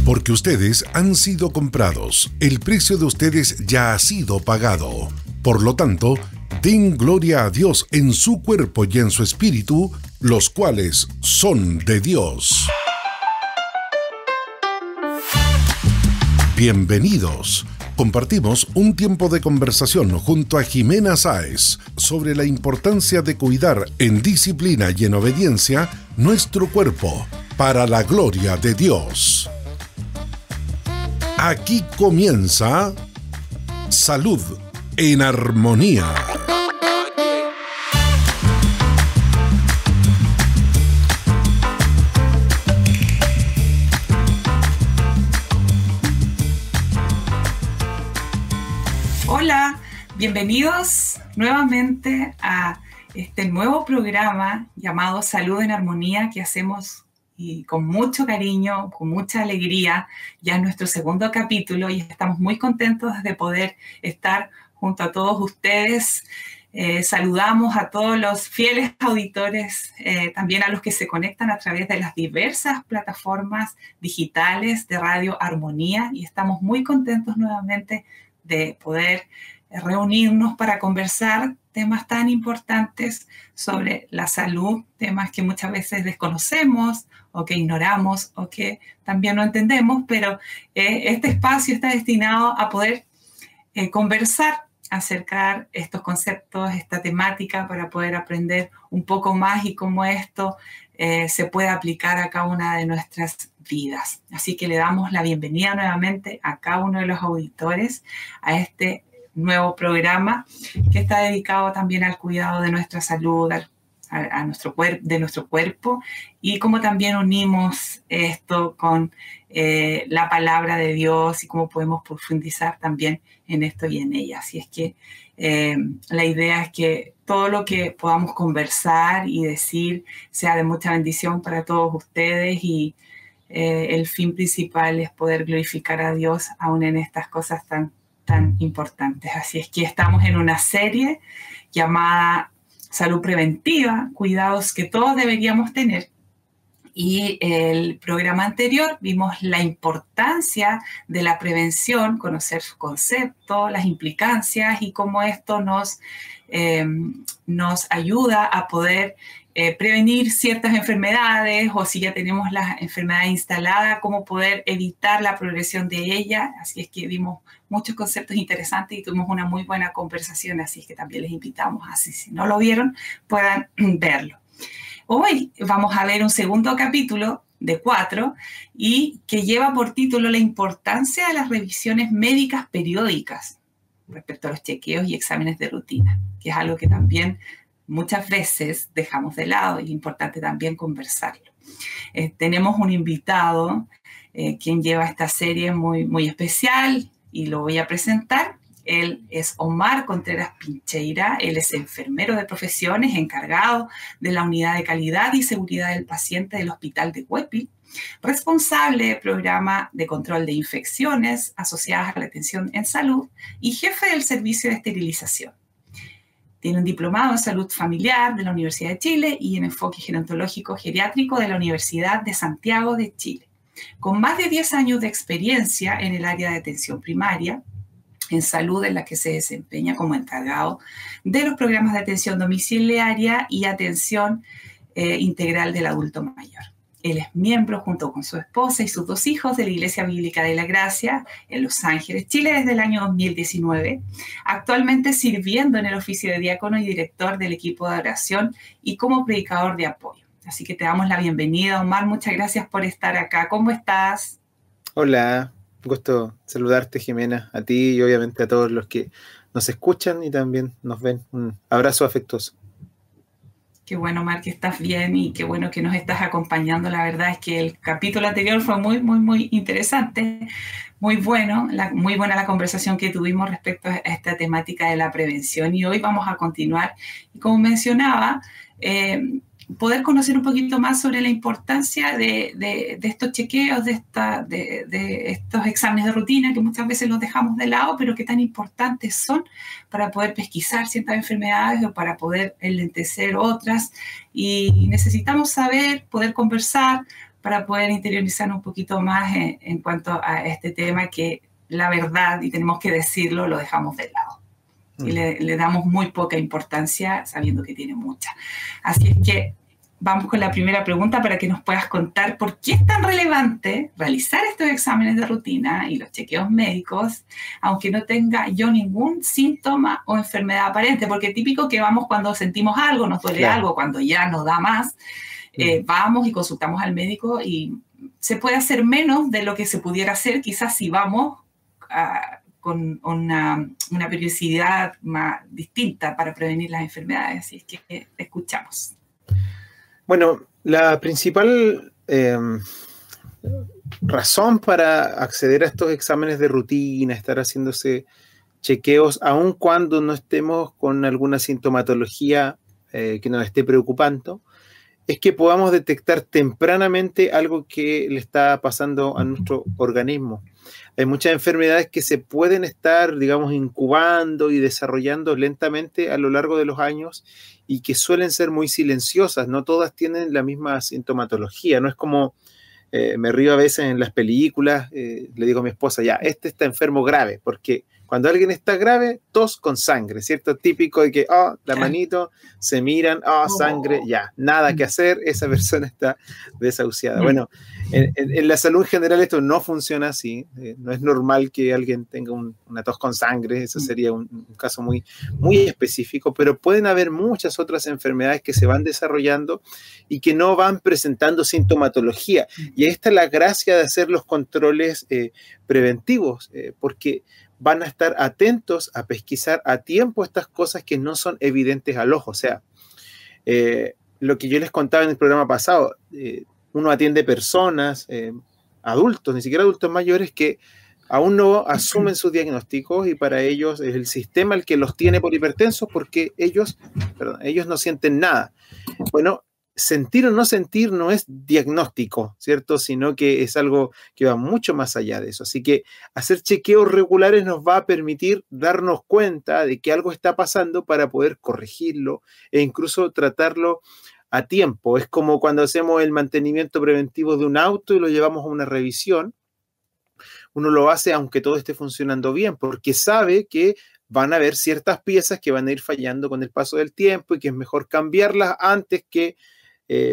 Porque ustedes han sido comprados, el precio de ustedes ya ha sido pagado. Por lo tanto, den gloria a Dios en su cuerpo y en su espíritu, los cuales son de Dios. Bienvenidos. Compartimos un tiempo de conversación junto a Jimena Sáez sobre la importancia de cuidar en disciplina y en obediencia nuestro cuerpo para la gloria de Dios. Aquí comienza Salud en Armonía. Hola, bienvenidos nuevamente a este nuevo programa llamado Salud en Armonía que hacemos y con mucho cariño, con mucha alegría. Ya es nuestro segundo capítulo y estamos muy contentos de poder estar junto a todos ustedes. Saludamos a todos los fieles auditores, también a los que se conectan a través de las diversas plataformas digitales de Radio Armonía, y estamos muy contentos nuevamente de poder reunirnos para conversar temas tan importantes sobre la salud, temas que muchas veces desconocemos o que ignoramos o que también no entendemos, pero este espacio está destinado a poder conversar, acercar estos conceptos, esta temática para poder aprender un poco más y cómo esto se puede aplicar a cada una de nuestras vidas. Así que le damos la bienvenida nuevamente a cada uno de los auditores a este nuevo programa que está dedicado también al cuidado de nuestra salud, de nuestro cuerpo, y cómo también unimos esto con la palabra de Dios y cómo podemos profundizar también en esto y en ella. Así es que la idea es que todo lo que podamos conversar y decir sea de mucha bendición para todos ustedes, y el fin principal es poder glorificar a Dios aún en estas cosas tan importantes. Así es que estamos en una serie llamada Salud Preventiva, cuidados que todos deberíamos tener. Y el programa anterior vimos la importancia de la prevención, conocer su concepto, las implicancias y cómo esto nos ayuda a poder prevenir ciertas enfermedades, o si ya tenemos la enfermedad instalada, cómo poder evitar la progresión de ella. Así es que vimos muchos conceptos interesantes y tuvimos una muy buena conversación, así es que también les invitamos, así si no lo vieron, puedan verlo. Hoy vamos a ver un segundo capítulo de 4 y que lleva por título la importancia de las revisiones médicas periódicas respecto a los chequeos y exámenes de rutina, que es algo que también muchas veces dejamos de lado y es importante también conversarlo. Tenemos un invitado quien lleva esta serie muy especial y lo voy a presentar. Él es Omar Contreras Pincheira. Él es enfermero de profesiones, encargado de la Unidad de Calidad y Seguridad del Paciente del Hospital de Huepi, responsable del programa de control de infecciones asociadas a la atención en salud y jefe del servicio de esterilización. Tiene un diplomado en salud familiar de la Universidad de Chile y en enfoque gerontológico geriátrico de la Universidad de Santiago de Chile. Con más de 10 años de experiencia en el área de atención primaria en salud, en la que se desempeña como encargado de los programas de atención domiciliaria y atención integral del adulto mayor. Él es miembro, junto con su esposa y sus 2 hijos, de la Iglesia Bíblica de la Gracia en Los Ángeles, Chile, desde el año 2019, actualmente sirviendo en el oficio de diácono y director del equipo de oración y como predicador de apoyo. Así que te damos la bienvenida, Omar. Muchas gracias por estar acá. ¿Cómo estás? Hola, un gusto saludarte, Jimena, a ti y obviamente a todos los que nos escuchan y también nos ven. Un abrazo afectuoso. Qué bueno, Omar, que estás bien y qué bueno que nos estás acompañando. La verdad es que el capítulo anterior fue muy interesante, muy bueno, muy buena la conversación que tuvimos respecto a esta temática de la prevención, y hoy vamos a continuar. Y como mencionaba, poder conocer un poquito más sobre la importancia de estos chequeos, de estos exámenes de rutina que muchas veces los dejamos de lado, pero que tan importantes son para poder pesquisar ciertas enfermedades o para poder enlentecer otras. Y necesitamos saber, poder conversar para poder interiorizar un poquito más en cuanto a este tema que la verdad, y tenemos que decirlo, lo dejamos de lado. Y le damos muy poca importancia sabiendo que tiene mucha. Así es que vamos con la primera pregunta para que nos puedas contar por qué es tan relevante realizar estos exámenes de rutina y los chequeos médicos, aunque no tenga yo ningún síntoma o enfermedad aparente, porque es típico que vamos cuando sentimos algo, nos duele algo, cuando ya nos da más, vamos y consultamos al médico y se puede hacer menos de lo que se pudiera hacer quizás si vamos con una periodicidad más distinta para prevenir las enfermedades. Así es que escuchamos. Bueno, la principal razón para acceder a estos exámenes de rutina, estar haciéndose chequeos, aun cuando no estemos con alguna sintomatología que nos esté preocupando, es que podamos detectar tempranamente algo que le está pasando a nuestro organismo. Hay muchas enfermedades que se pueden estar, digamos, incubando y desarrollando lentamente a lo largo de los años y que suelen ser muy silenciosas. No todas tienen la misma sintomatología. No es como, me río a veces en las películas, le digo a mi esposa, ya, este está enfermo grave, porque cuando alguien está grave, tos con sangre, ¿cierto? Típico de que, la manito, se miran, sangre, ya, nada que hacer, esa persona está desahuciada. Bueno, en la salud en general esto no funciona así, no es normal que alguien tenga una tos con sangre, eso sería un caso muy, muy específico, pero pueden haber muchas otras enfermedades que se van desarrollando y que no van presentando sintomatología. Y esta es la gracia de hacer los controles preventivos, porque van a estar atentos a pesquisar a tiempo estas cosas que no son evidentes al ojo. O sea, lo que yo les contaba en el programa pasado, uno atiende personas, adultos, ni siquiera adultos mayores, que aún no asumen sus diagnósticos y para ellos es el sistema el que los tiene por hipertensos porque ellos no sienten nada. Bueno, sentir o no sentir no es diagnóstico, ¿cierto? Sino que es algo que va mucho más allá de eso. Así que hacer chequeos regulares nos va a permitir darnos cuenta de que algo está pasando para poder corregirlo e incluso tratarlo a tiempo. Es como cuando hacemos el mantenimiento preventivo de un auto y lo llevamos a una revisión. Uno lo hace aunque todo esté funcionando bien, porque sabe que van a haber ciertas piezas que van a ir fallando con el paso del tiempo y que es mejor cambiarlas antes que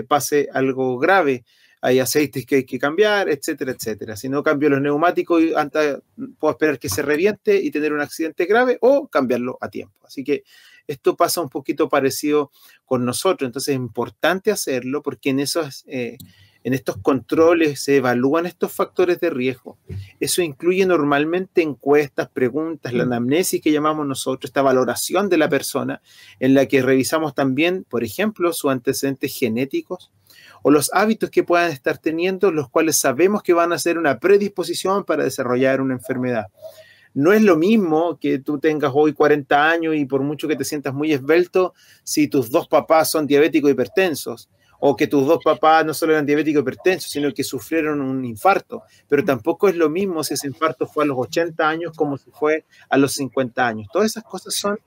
pase algo grave. Hay aceites que hay que cambiar, etcétera, etcétera. Si no cambio los neumáticos, puedo esperar que se reviente y tener un accidente grave o cambiarlo a tiempo. Así que esto pasa un poquito parecido con nosotros. Entonces es importante hacerlo porque en estos controles se evalúan estos factores de riesgo. Eso incluye normalmente encuestas, preguntas, la anamnesis que llamamos nosotros, esta valoración de la persona, en la que revisamos también, por ejemplo, sus antecedentes genéticos o los hábitos que puedan estar teniendo, los cuales sabemos que van a ser una predisposición para desarrollar una enfermedad. No es lo mismo que tú tengas hoy 40 años y por mucho que te sientas muy esbelto, si tus dos papás son diabéticos e hipertensos, o que tus dos papás no solo eran diabéticos hipertensos, sino que sufrieron un infarto. Pero tampoco es lo mismo si ese infarto fue a los 80 años como si fue a los 50 años. Todas esas cosas son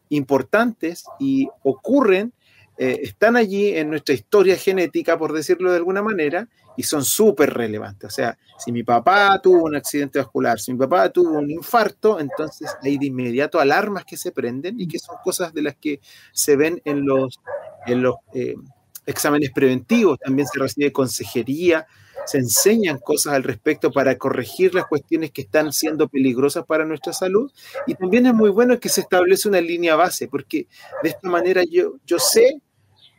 importantes y ocurren, están allí en nuestra historia genética, por decirlo de alguna manera, y son súper relevantes. O sea, si mi papá tuvo un accidente vascular, si mi papá tuvo un infarto, entonces hay de inmediato alarmas que se prenden y que son cosas de las que se ven en los exámenes preventivos. También se recibe consejería, se enseñan cosas al respecto para corregir las cuestiones que están siendo peligrosas para nuestra salud. Y también es muy bueno que se establece una línea base, porque de esta manera yo sé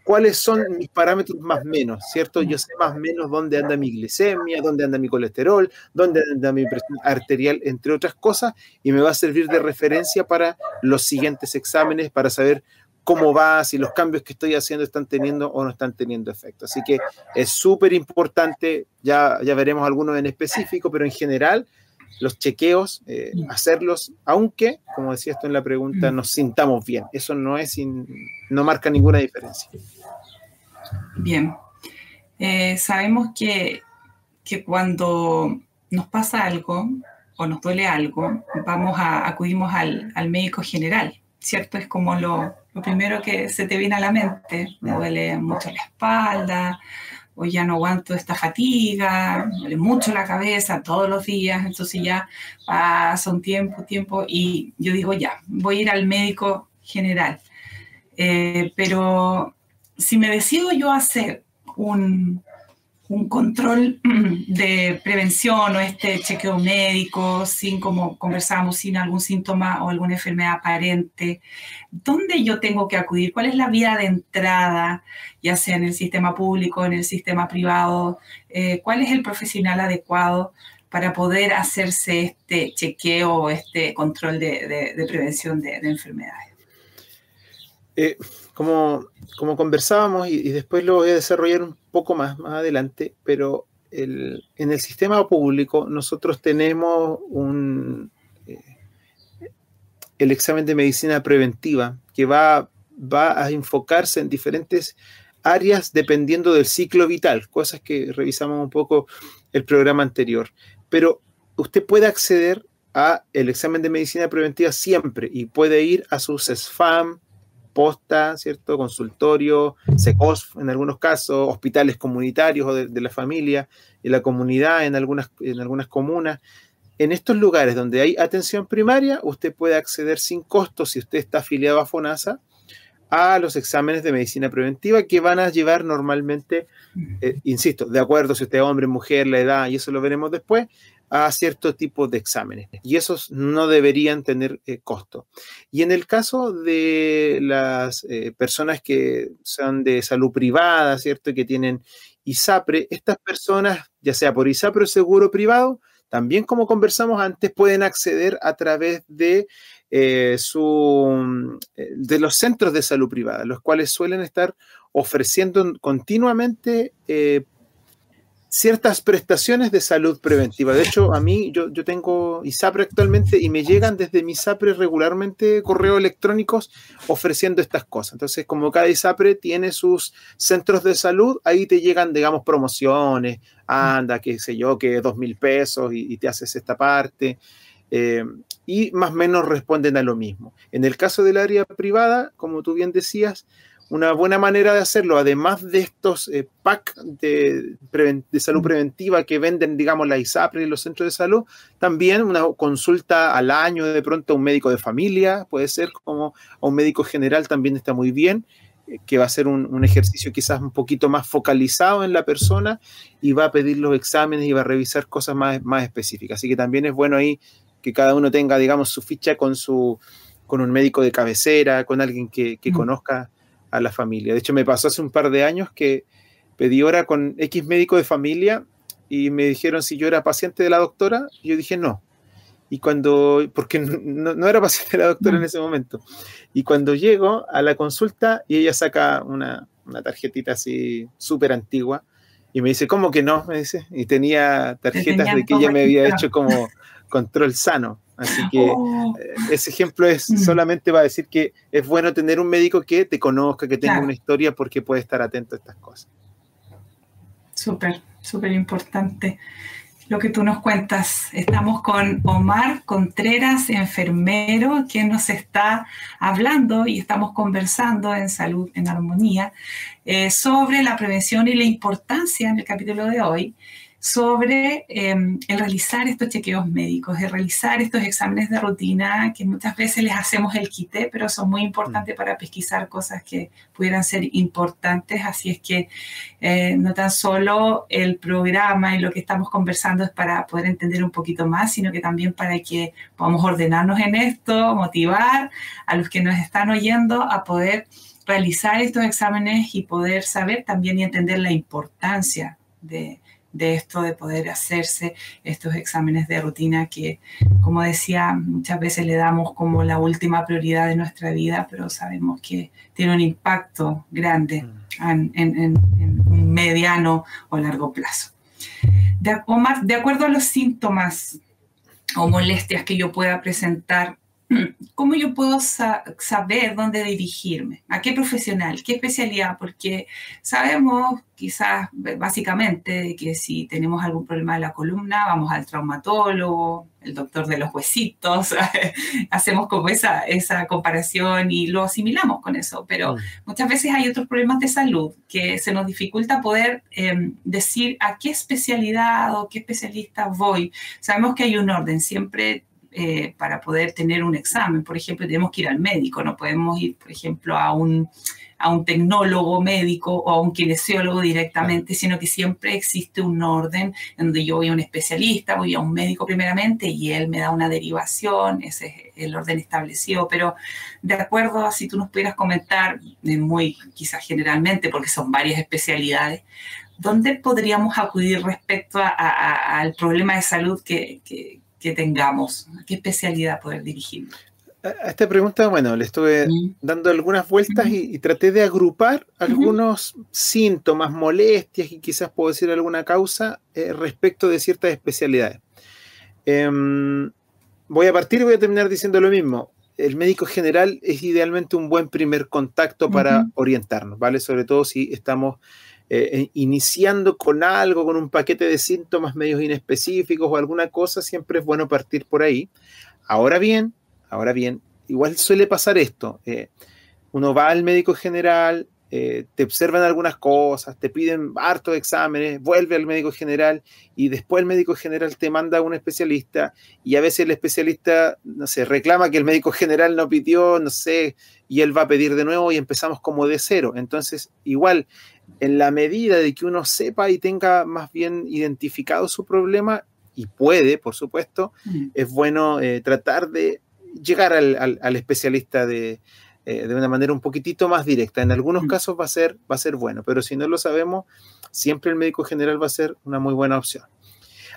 cuáles son mis parámetros más menos, ¿cierto? Yo sé más o menos dónde anda mi glicemia, dónde anda mi colesterol, dónde anda mi presión arterial, entre otras cosas, y me va a servir de referencia para los siguientes exámenes, para saber cómo va, si los cambios que estoy haciendo están teniendo o no están teniendo efecto. Así que es súper importante, ya veremos algunos en específico, pero en general los chequeos, hacerlos, aunque, como decía esto en la pregunta, nos sintamos bien. Eso no marca ninguna diferencia. Bien. Sabemos que cuando nos pasa algo o nos duele algo, acudimos al médico general, ¿cierto? Es como lo primero que se te viene a la mente. Me duele mucho la espalda, hoy ya no aguanto esta fatiga, me duele mucho la cabeza todos los días, entonces ya pasa un tiempo y yo digo ya, voy a ir al médico general. Pero si me decido yo hacer un control de prevención o este chequeo médico, sin, como conversábamos, sin algún síntoma o alguna enfermedad aparente, ¿dónde yo tengo que acudir? ¿Cuál es la vía de entrada, ya sea en el sistema público, en el sistema privado? ¿Cuál es el profesional adecuado para poder hacerse este chequeo o este control de prevención de enfermedades? Como conversábamos, y después lo voy a desarrollar un poco más adelante, pero en el sistema público nosotros tenemos el examen de medicina preventiva que va a enfocarse en diferentes áreas dependiendo del ciclo vital, cosas que revisamos un poco el programa anterior. Pero usted puede acceder al examen de medicina preventiva siempre y puede ir a sus SFAM, posta, ¿cierto? Consultorio, SECOS en algunos casos, hospitales comunitarios o de la familia, en la comunidad, en algunas comunas. En estos lugares donde hay atención primaria, usted puede acceder sin costo, si usted está afiliado a FONASA, a los exámenes de medicina preventiva que van a llevar normalmente, insisto, de acuerdo si usted es hombre, mujer, la edad, y eso lo veremos después, a cierto tipo de exámenes. Y esos no deberían tener costo. Y en el caso de las personas que son de salud privada, ¿cierto? Que tienen ISAPRE, estas personas, ya sea por ISAPRE o seguro privado, también como conversamos antes, pueden acceder a través de los centros de salud privada, los cuales suelen estar ofreciendo continuamente ciertas prestaciones de salud preventiva. De hecho, a mí, yo tengo ISAPRE actualmente y me llegan desde mi ISAPRE regularmente correos electrónicos ofreciendo estas cosas. Entonces, como cada ISAPRE tiene sus centros de salud, ahí te llegan, digamos, promociones, anda, qué sé yo, que 2,000 pesos y te haces esta parte. Y más o menos responden a lo mismo. En el caso del área privada, como tú bien decías, una buena manera de hacerlo, además de estos packs de salud preventiva que venden, digamos, la ISAPRE y los centros de salud, también una consulta al año de pronto a un médico de familia, puede ser, como a un médico general también está muy bien, que va a ser un ejercicio quizás un poquito más focalizado en la persona y va a pedir los exámenes y va a revisar cosas más específicas. Así que también es bueno ahí que cada uno tenga, digamos, su ficha con un médico de cabecera, con alguien que conozca a la familia. De hecho, me pasó hace un par de años que pedí hora con X médico de familia y me dijeron si yo era paciente de la doctora, y yo dije no. Y porque no era paciente de la doctora en ese momento. Y cuando llego a la consulta y ella saca una tarjetita así súper antigua y me dice, ¿cómo que no? Me dice, y tenía tarjetas de que ella me había hecho como control sano. Así que ese ejemplo es solamente va a decir que es bueno tener un médico que te conozca, que tenga una historia, porque puede estar atento a estas cosas. Súper, súper importante lo que tú nos cuentas. Estamos con Omar Contreras, enfermero, quien nos está hablando y estamos conversando en Salud en Armonía sobre la prevención y la importancia en el capítulo de hoy sobre el realizar estos chequeos médicos, el realizar estos exámenes de rutina que muchas veces les hacemos el quite, pero son muy importantes para pesquisar cosas que pudieran ser importantes. Así es que no tan solo el programa y lo que estamos conversando es para poder entender un poquito más, sino que también para que podamos ordenarnos en esto, motivar a los que nos están oyendo a poder realizar estos exámenes y poder saber también y entender la importancia de esto, de poder hacerse estos exámenes de rutina que, como decía, muchas veces le damos como la última prioridad de nuestra vida, pero sabemos que tiene un impacto grande en un mediano o largo plazo. Omar, de acuerdo a los síntomas o molestias que yo pueda presentar ¿Cómo yo puedo saber dónde dirigirme? ¿A qué profesional? ¿Qué especialidad? Porque sabemos, quizás básicamente, que si tenemos algún problema de la columna, vamos al traumatólogo, el doctor de los huesitos, hacemos como esa comparación y lo asimilamos con eso. Pero muchas veces hay otros problemas de salud que se nos dificulta poder decir a qué especialidad o qué especialista voy. Sabemos que hay un orden, siempre para poder tener un examen. Por ejemplo, tenemos que ir al médico, no podemos ir, por ejemplo, a un tecnólogo médico o a un kinesiólogo directamente, sino que siempre existe un orden en donde yo voy a un especialista, voy a un médico primeramente y él me da una derivación, ese es el orden establecido. Pero de acuerdo a si tú nos pudieras comentar, muy quizás generalmente, porque son varias especialidades, ¿dónde podríamos acudir respecto al problema de salud que tengamos? ¿A qué especialidad poder dirigirnos? A esta pregunta, bueno, le estuve dando algunas vueltas y traté de agrupar algunos síntomas, molestias y quizás puedo decir alguna causa respecto de ciertas especialidades. Voy a partir y voy a terminar diciendo lo mismo. El médico general es idealmente un buen primer contacto para orientarnos, ¿vale? Sobre todo si estamos iniciando con algo, con un paquete de síntomas medios inespecíficos o alguna cosa, siempre es bueno partir por ahí. Ahora bien, igual suele pasar esto. Uno va al médico general, te observan algunas cosas, te piden hartos exámenes, vuelve al médico general y después el médico general te manda a un especialista y a veces el especialista, no sé, reclama que el médico general no pidió, no sé, y él va a pedir de nuevo y empezamos como de cero. Entonces, igual, en la medida de que uno sepa y tenga más bien identificado su problema, y puede, por supuesto, es bueno tratar de llegar al especialista de una manera un poquitito más directa. En algunos casos va a ser bueno, pero si no lo sabemos, siempre el médico general va a ser una muy buena opción.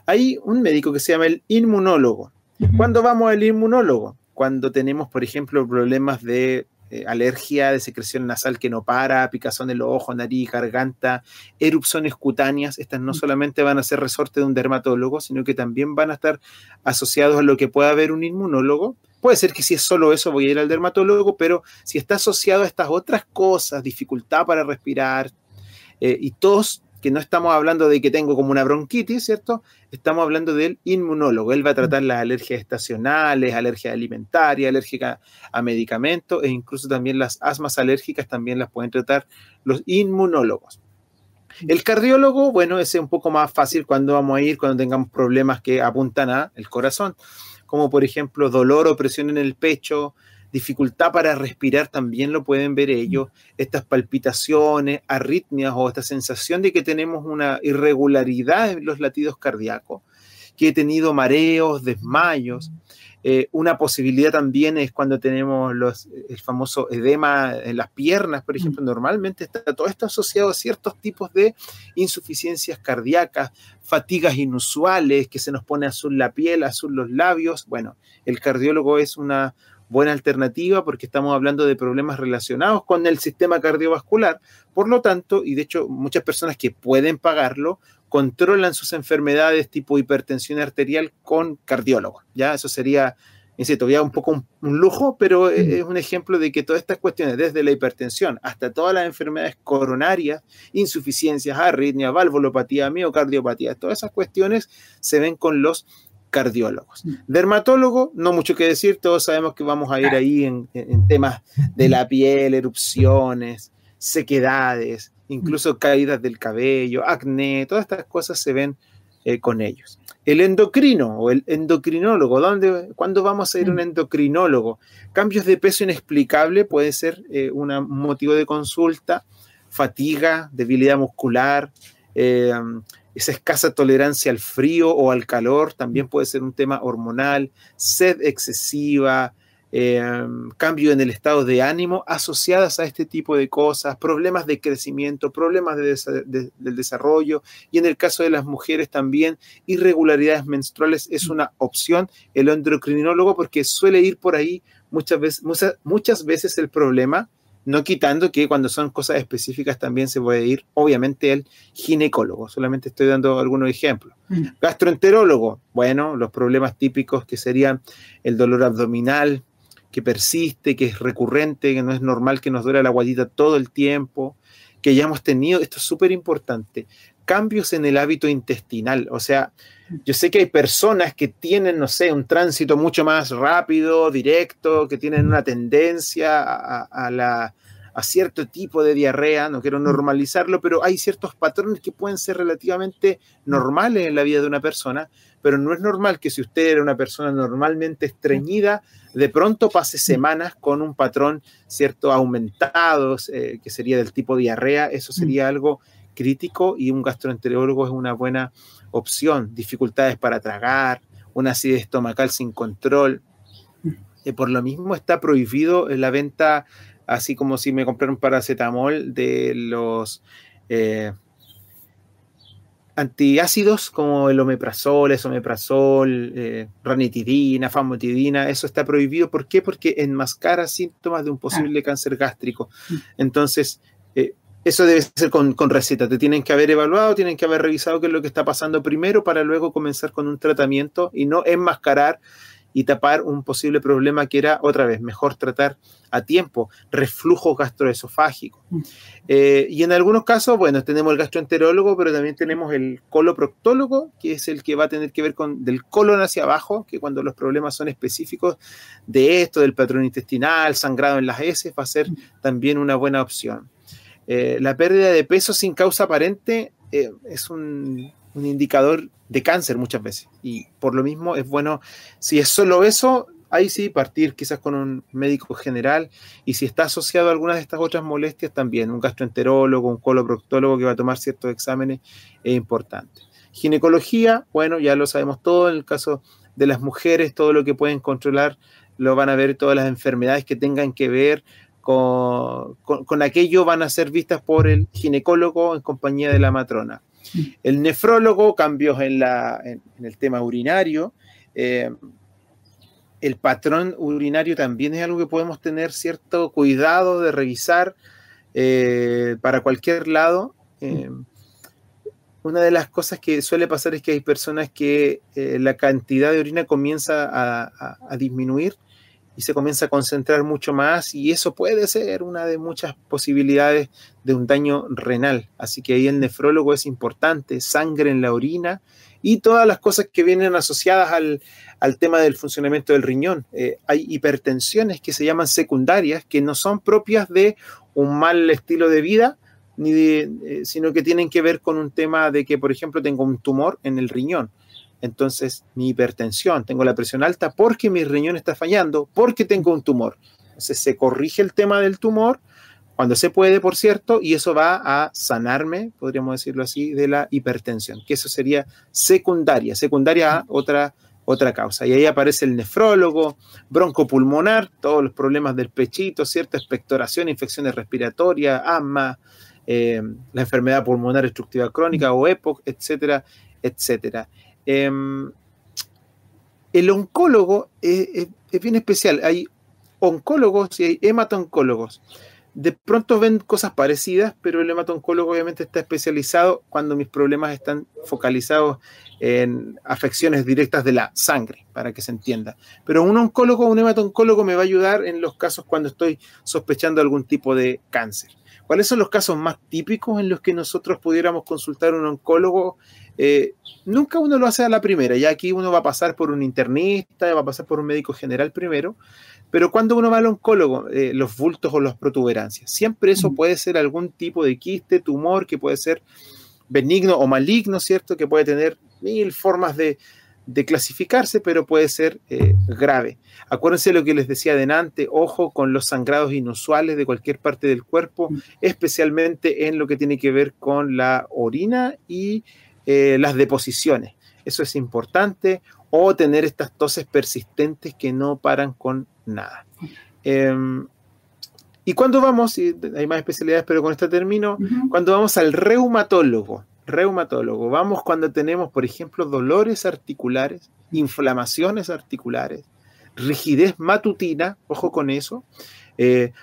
Hay un médico que se llama el inmunólogo. ¿Cuándo vamos al inmunólogo? Cuando tenemos, por ejemplo, problemas de alergia, de secreción nasal que no para, picazón en los ojos, nariz, garganta, erupciones cutáneas. Estas no solamente van a ser resorte de un dermatólogo, sino que también van a estar asociados a lo que pueda haber un inmunólogo. Puede ser que si es solo eso voy a ir al dermatólogo, pero si está asociado a estas otras cosas, dificultad para respirar y tos, que no estamos hablando de que tengo como una bronquitis, ¿cierto? Estamos hablando del inmunólogo. Él va a tratar las alergias estacionales, alergias alimentarias, alérgicas a medicamentos e incluso también las asmas alérgicas también las pueden tratar los inmunólogos. El cardiólogo, bueno, ese es un poco más fácil cuando vamos a ir, cuando tengamos problemas que apuntan al corazón, como por ejemplo dolor o presión en el pecho, dificultad para respirar, también lo pueden ver ellos, estas palpitaciones, arritmias o esta sensación de que tenemos una irregularidad en los latidos cardíacos, que he tenido mareos, desmayos. Una posibilidad también es cuando tenemos el famoso edema en las piernas, por ejemplo. Normalmente está todo esto asociado a ciertos tipos de insuficiencias cardíacas, fatigas inusuales, que se nos pone azul la piel, azul los labios. Bueno, el cardiólogo es una buena alternativa porque estamos hablando de problemas relacionados con el sistema cardiovascular. Por lo tanto, y de hecho muchas personas que pueden pagarlo, controlan sus enfermedades tipo hipertensión arterial con cardiólogos. Ya eso sería, insisto, ya un poco un lujo, pero es un ejemplo de que todas estas cuestiones, desde la hipertensión hasta todas las enfermedades coronarias, insuficiencias, arritmias, valvulopatía, miocardiopatía, todas esas cuestiones se ven con los cardiólogos. Dermatólogo, no mucho que decir, todos sabemos que vamos a ir ahí en temas de la piel, erupciones, sequedades, incluso caídas del cabello, acné, todas estas cosas se ven con ellos. El endocrino o el endocrinólogo, ¿cuándo vamos a ir a un endocrinólogo? Cambios de peso inexplicable puede ser un motivo de consulta, fatiga, debilidad muscular, esa escasa tolerancia al frío o al calor, también puede ser un tema hormonal, sed excesiva, cambio en el estado de ánimo asociadas a este tipo de cosas, problemas de crecimiento, problemas del desarrollo y en el caso de las mujeres también irregularidades menstruales es una opción el endocrinólogo porque suele ir por ahí muchas veces el problema, no quitando que cuando son cosas específicas también se puede ir obviamente el ginecólogo, solamente estoy dando algunos ejemplos. Gastroenterólogo, bueno, los problemas típicos que serían el dolor abdominal, que persiste, que es recurrente, que no es normal que nos duele la guatita todo el tiempo, que ya hemos tenido, esto es súper importante, cambios en el hábito intestinal. O sea, yo sé que hay personas que tienen, no sé, un tránsito mucho más rápido, directo, que tienen una tendencia a cierto tipo de diarrea, no quiero normalizarlo, pero hay ciertos patrones que pueden ser relativamente normales en la vida de una persona, pero no es normal que si usted era una persona normalmente estreñida, de pronto pase semanas con un patrón, cierto, aumentado, que sería del tipo diarrea. Eso sería algo crítico y un gastroenterólogo es una buena opción. Dificultades para tragar, una acidez estomacal sin control. Por lo mismo está prohibido la venta, así como si me compraron paracetamol, de los antiácidos como el omeprazol, esomeprazol, ranitidina, famotidina. Eso está prohibido. ¿Por qué? Porque enmascara síntomas de un posible cáncer gástrico. Entonces, eso debe ser con receta. Te tienen que haber evaluado, tienen que haber revisado qué es lo que está pasando primero para luego comenzar con un tratamiento y no enmascarar y tapar un posible problema que era, otra vez, mejor tratar a tiempo, reflujo gastroesofágico. Y en algunos casos, bueno, tenemos el gastroenterólogo, pero también tenemos el coloproctólogo, que es el que va a tener que ver con del colon hacia abajo, que cuando los problemas son específicos de esto, del patrón intestinal, sangrado en las heces, va a ser también una buena opción. La pérdida de peso sin causa aparente es un indicador de cáncer muchas veces, y por lo mismo es bueno, si es solo eso, ahí sí partir quizás con un médico general, y si está asociado a algunas de estas otras molestias también, un gastroenterólogo, un coloproctólogo que va a tomar ciertos exámenes es importante. Ginecología, bueno, ya lo sabemos todo. En el caso de las mujeres, todo lo que pueden controlar lo van a ver, todas las enfermedades que tengan que ver con aquello van a ser vistas por el ginecólogo en compañía de la matrona. El nefrólogo, cambios en el tema urinario. El patrón urinario también es algo que podemos tener cierto cuidado de revisar para cualquier lado. Una de las cosas que suele pasar es que hay personas que la cantidad de orina comienza a disminuir y se comienza a concentrar mucho más, y eso puede ser una de muchas posibilidades de un daño renal. Así que ahí el nefrólogo es importante, sangre en la orina y todas las cosas que vienen asociadas al tema del funcionamiento del riñón. Hay hipertensiones que se llaman secundarias, que no son propias de un mal estilo de vida, sino que tienen que ver con un tema de que, por ejemplo, tengo un tumor en el riñón. Entonces, mi hipertensión, tengo la presión alta porque mi riñón está fallando, porque tengo un tumor. Entonces, se corrige el tema del tumor, cuando se puede, por cierto, y eso va a sanarme, podríamos decirlo así, de la hipertensión, que eso sería secundaria a otra causa. Y ahí aparece el nefrólogo, broncopulmonar, todos los problemas del pechito, cierta expectoración, infecciones respiratorias, asma, la enfermedad pulmonar obstructiva crónica o EPOC, etcétera, etcétera. El oncólogo es bien especial. Hay oncólogos y hay hematoncólogos. De pronto ven cosas parecidas, pero el hematoncólogo obviamente está especializado cuando mis problemas están focalizados en afecciones directas de la sangre, para que se entienda. Pero un oncólogo, un hematoncólogo me va a ayudar en los casos cuando estoy sospechando algún tipo de cáncer. ¿Cuáles son los casos más típicos en los que nosotros pudiéramos consultar a un oncólogo? Nunca uno lo hace a la primera, ya aquí uno va a pasar por un internista, va a pasar por un médico general primero, pero cuando uno va al oncólogo, los bultos o las protuberancias, siempre eso puede ser algún tipo de quiste, tumor, que puede ser benigno o maligno, ¿cierto? Que puede tener 1000 formas de clasificarse, pero puede ser grave. Acuérdense lo que les decía delante, ojo con los sangrados inusuales de cualquier parte del cuerpo, especialmente en lo que tiene que ver con la orina y las deposiciones. Eso es importante, o tener estas toses persistentes que no paran con nada. Y cuando vamos, y hay más especialidades, pero con esta termino, cuando vamos al reumatólogo, vamos cuando tenemos, por ejemplo, dolores articulares, inflamaciones articulares, rigidez matutina, ojo con eso,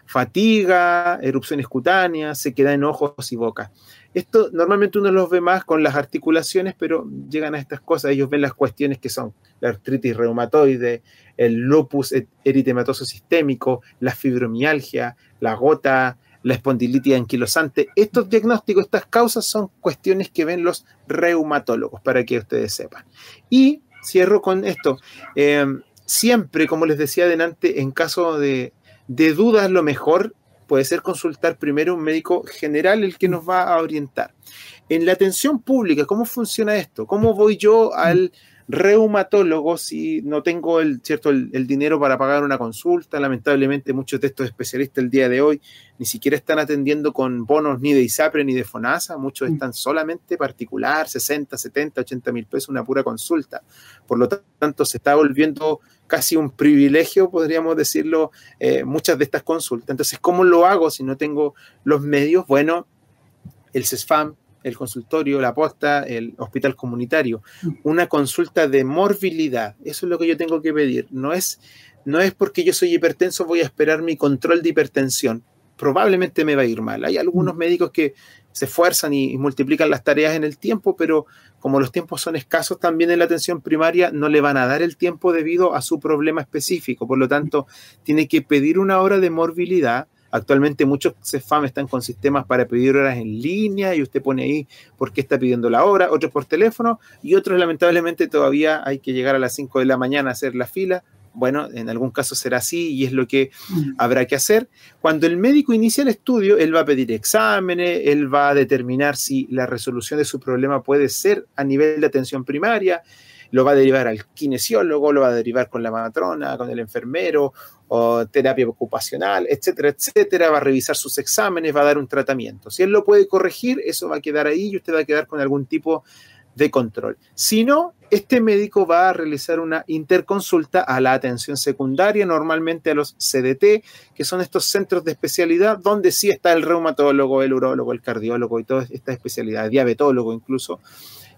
fatiga, erupciones cutáneas, sequedad en ojos y boca. Esto normalmente uno los ve más con las articulaciones, pero llegan a estas cosas. Ellos ven las cuestiones que son la artritis reumatoide, el lupus eritematoso sistémico, la fibromialgia, la gota, la espondilitis anquilosante. Estos diagnósticos, estas causas son cuestiones que ven los reumatólogos, para que ustedes sepan. Y cierro con esto. Siempre, como les decía adelante, en caso de dudas, lo mejor puede ser consultar primero un médico general, el que nos va a orientar. En la atención pública, ¿cómo funciona esto? ¿Cómo voy yo al reumatólogo si no tengo el dinero para pagar una consulta? Lamentablemente, muchos de estos especialistas el día de hoy ni siquiera están atendiendo con bonos ni de ISAPRE ni de FONASA. Muchos están solamente particular, 60, 70, 80 mil pesos una pura consulta. Por lo tanto, se está volviendo casi un privilegio, podríamos decirlo, muchas de estas consultas. Entonces, ¿cómo lo hago si no tengo los medios? Bueno, el CESFAM, el consultorio, la posta, el hospital comunitario, una consulta de morbilidad. Eso es lo que yo tengo que pedir. No es porque yo soy hipertenso, voy a esperar mi control de hipertensión. Probablemente me va a ir mal. Hay algunos médicos que se esfuerzan y multiplican las tareas en el tiempo, pero como los tiempos son escasos también en la atención primaria, no le van a dar el tiempo debido a su problema específico. Por lo tanto, tiene que pedir una hora de morbilidad. Actualmente muchos CESFAM están con sistemas para pedir horas en línea y usted pone ahí por qué está pidiendo la hora, otros por teléfono y otros lamentablemente todavía hay que llegar a las 5 de la mañana a hacer la fila. Bueno, en algún caso será así y es lo que habrá que hacer. Cuando el médico inicia el estudio, él va a pedir exámenes, él va a determinar si la resolución de su problema puede ser a nivel de atención primaria, lo va a derivar al kinesiólogo, lo va a derivar con la matrona, con el enfermero, o terapia ocupacional, etcétera, etcétera. Va a revisar sus exámenes, va a dar un tratamiento. Si él lo puede corregir, eso va a quedar ahí y usted va a quedar con algún tipo de control. Si no, este médico va a realizar una interconsulta a la atención secundaria, normalmente a los CDT, que son estos centros de especialidad donde sí está el reumatólogo, el urólogo, el cardiólogo y todas estas especialidades, diabetólogo incluso,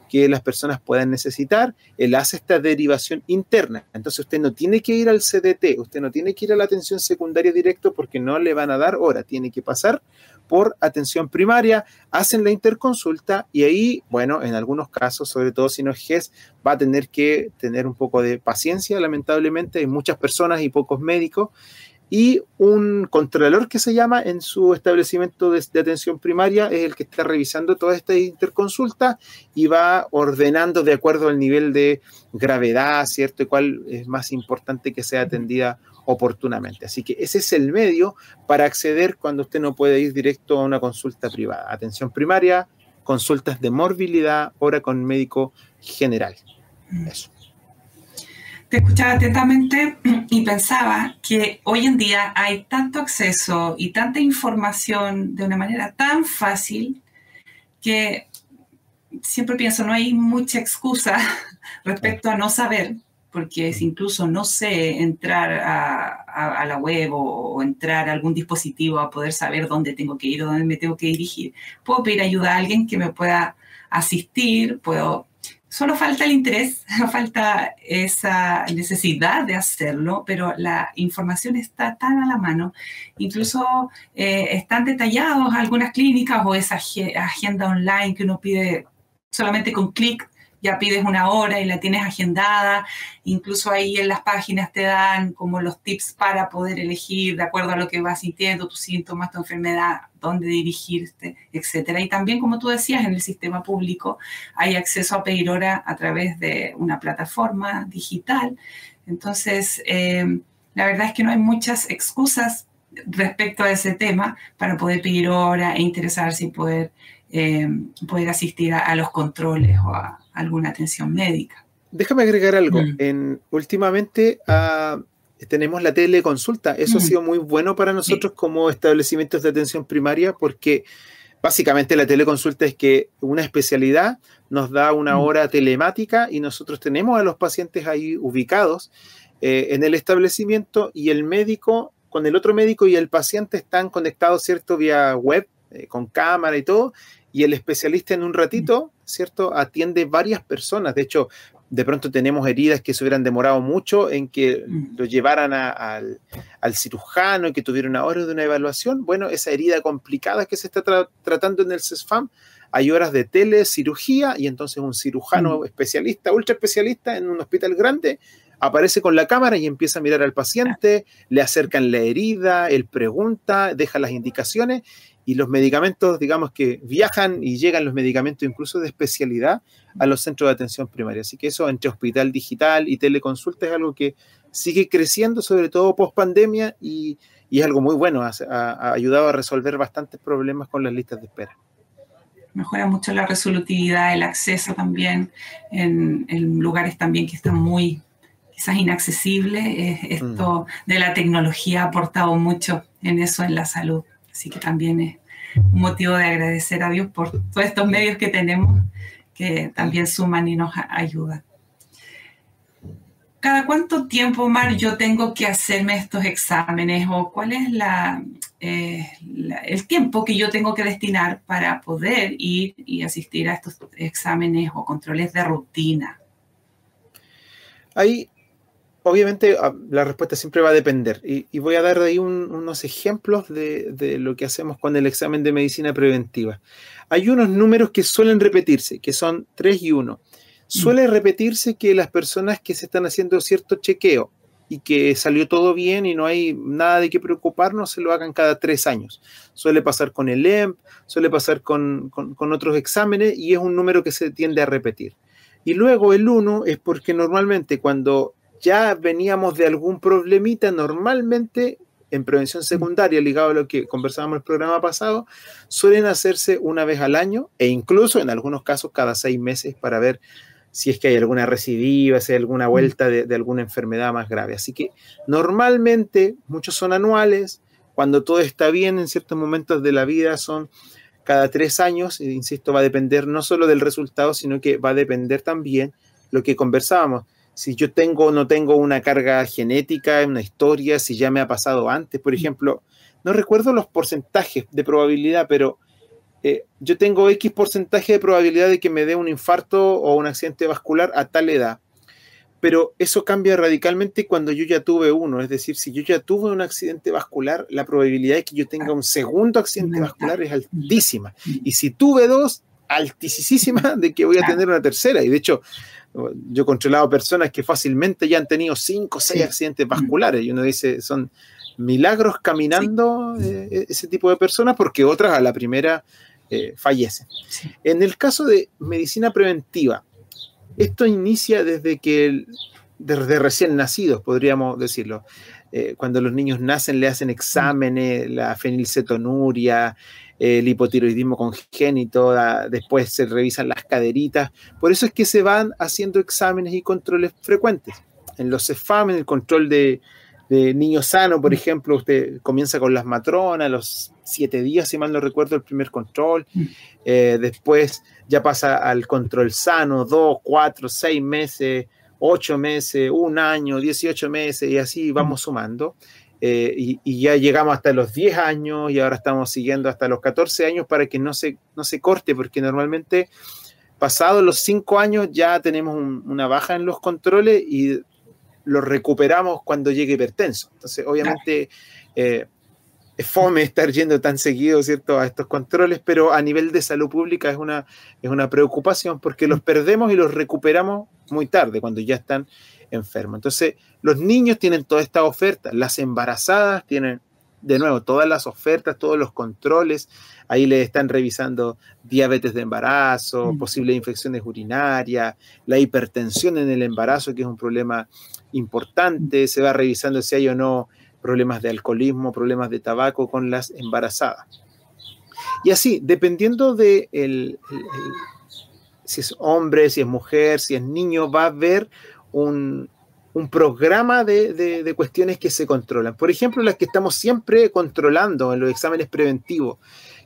que las personas puedan necesitar. Él hace esta derivación interna. Entonces usted no tiene que ir al CDT, usted no tiene que ir a la atención secundaria directo porque no le van a dar hora, tiene que pasar por atención primaria, hacen la interconsulta y ahí, bueno, en algunos casos, sobre todo si no es GES, va a tener que tener un poco de paciencia, lamentablemente, hay muchas personas y pocos médicos, y un contralor que se llama en su establecimiento de atención primaria es el que está revisando toda esta interconsulta y va ordenando de acuerdo al nivel de gravedad, ¿cierto? Y cuál es más importante que sea atendida oportunamente. Así que ese es el medio para acceder cuando usted no puede ir directo a una consulta privada. Atención primaria, consultas de morbilidad, hora con médico general. Eso. Te escuchaba atentamente y pensaba que hoy en día hay tanto acceso y tanta información de una manera tan fácil que siempre pienso, no hay mucha excusa respecto a no saber, porque si incluso no sé entrar a la web o entrar a algún dispositivo a poder saber dónde tengo que ir o dónde me tengo que dirigir, puedo pedir ayuda a alguien que me pueda asistir, solo falta el interés, falta esa necesidad de hacerlo, pero la información está tan a la mano. Incluso están detallados algunas clínicas o esa agenda online que uno pide solamente con clic, ya pides una hora y la tienes agendada. Incluso ahí en las páginas te dan como los tips para poder elegir de acuerdo a lo que vas sintiendo, tus síntomas, tu enfermedad, dónde dirigirte, etcétera. Y también, como tú decías, en el sistema público hay acceso a pedir hora a través de una plataforma digital. Entonces, la verdad es que no hay muchas excusas respecto a ese tema para poder pedir hora e interesarse y poder asistir a los controles o a alguna atención médica. Déjame agregar algo. Últimamente tenemos la teleconsulta. Eso ha sido muy bueno para nosotros como establecimientos de atención primaria porque básicamente la teleconsulta es que una especialidad nos da una hora telemática y nosotros tenemos a los pacientes ahí ubicados en el establecimiento y el médico con el otro médico y el paciente están conectados, ¿cierto? Vía web, con cámara y todo, y el especialista en un ratito, ¿cierto? Atiende varias personas. De hecho, de pronto tenemos heridas que se hubieran demorado mucho en que lo llevaran al cirujano y que tuviera una hora de una evaluación. Bueno, esa herida complicada que se está tratando en el CESFAM, hay horas de telecirugía y entonces un cirujano especialista, ultra especialista en un hospital grande, aparece con la cámara y empieza a mirar al paciente, le acercan la herida, él pregunta, deja las indicaciones y los medicamentos, digamos que viajan y llegan los medicamentos incluso de especialidad a los centros de atención primaria. Así que eso entre hospital digital y teleconsulta es algo que sigue creciendo, sobre todo post pandemia, y es algo muy bueno, ha ayudado a resolver bastantes problemas con las listas de espera. Mejora mucho la resolutividad, el acceso también en lugares también que están muy quizás inaccesibles. Esto de la tecnología ha aportado mucho en eso, en la salud. Así que también es un motivo de agradecer a Dios por todos estos medios que tenemos, que también suman y nos ayudan. ¿Cada cuánto tiempo, Omar, yo tengo que hacerme estos exámenes o cuál es el tiempo que yo tengo que destinar para poder ir y asistir a estos exámenes o controles de rutina? Ahí, obviamente, la respuesta siempre va a depender. Y voy a dar de ahí unos ejemplos de lo que hacemos con el examen de medicina preventiva. Hay unos números que suelen repetirse, que son 3 y 1. Suele repetirse que las personas que se están haciendo cierto chequeo y que salió todo bien y no hay nada de qué preocuparnos, se lo hagan cada 3 años. Suele pasar con el EMP, suele pasar con otros exámenes y es un número que se tiende a repetir. Y luego el 1 es porque normalmente cuando ya veníamos de algún problemita, normalmente en prevención secundaria, ligado a lo que conversábamos en el programa pasado, suelen hacerse una vez al año e incluso en algunos casos cada 6 meses para ver si es que hay alguna recidiva, si hay alguna vuelta de alguna enfermedad más grave. Así que normalmente muchos son anuales, cuando todo está bien en ciertos momentos de la vida son cada 3 años, e insisto, va a depender no solo del resultado, sino que va a depender también lo que conversábamos. Si yo tengo o no tengo una carga genética, una historia, si ya me ha pasado antes, por ejemplo, no recuerdo los porcentajes de probabilidad, pero yo tengo X porcentaje de probabilidad de que me dé un infarto o un accidente vascular a tal edad. Pero eso cambia radicalmente cuando yo ya tuve uno. Es decir, si yo ya tuve un accidente vascular, la probabilidad de que yo tenga un segundo accidente vascular es altísima. Y si tuve 2, altísima de que voy a tener una tercera. Y de hecho, yo he controlado personas que fácilmente ya han tenido 5 o 6 accidentes vasculares. Y uno dice, son milagros caminando ese tipo de personas porque otras a la primera fallecen. Sí. En el caso de medicina preventiva, esto inicia desde recién nacidos, podríamos decirlo. Cuando los niños nacen le hacen exámenes, la fenilcetonuria, el hipotiroidismo congénito, después se revisan las caderitas. Por eso es que se van haciendo exámenes y controles frecuentes. En los CEFAM, en el control de niño sano, por ejemplo, usted comienza con las matronas, a los 7 días, si mal no recuerdo, el primer control. Después ya pasa al control sano, 2, 4, 6 meses, 8 meses, 1 año, 18 meses, y así vamos sumando. Y ya llegamos hasta los 10 años y ahora estamos siguiendo hasta los 14 años para que no se corte, porque normalmente pasados los 5 años ya tenemos una baja en los controles y lo recuperamos cuando llegue hipertenso. Entonces, obviamente, es fome estar yendo tan seguido, ¿cierto?, a estos controles, pero a nivel de salud pública es una preocupación porque los perdemos y los recuperamos muy tarde, cuando ya están enfermos. Entonces, los niños tienen toda esta oferta, las embarazadas tienen, de nuevo, todas las ofertas, todos los controles. Ahí les están revisando diabetes de embarazo, posibles infecciones urinarias, la hipertensión en el embarazo, que es un problema importante. Se va revisando si hay o no problemas de alcoholismo, problemas de tabaco con las embarazadas. Y así, dependiendo de si es hombre, si es mujer, si es niño, va a haber un programa de cuestiones que se controlan. Por ejemplo, las que estamos siempre controlando en los exámenes preventivos,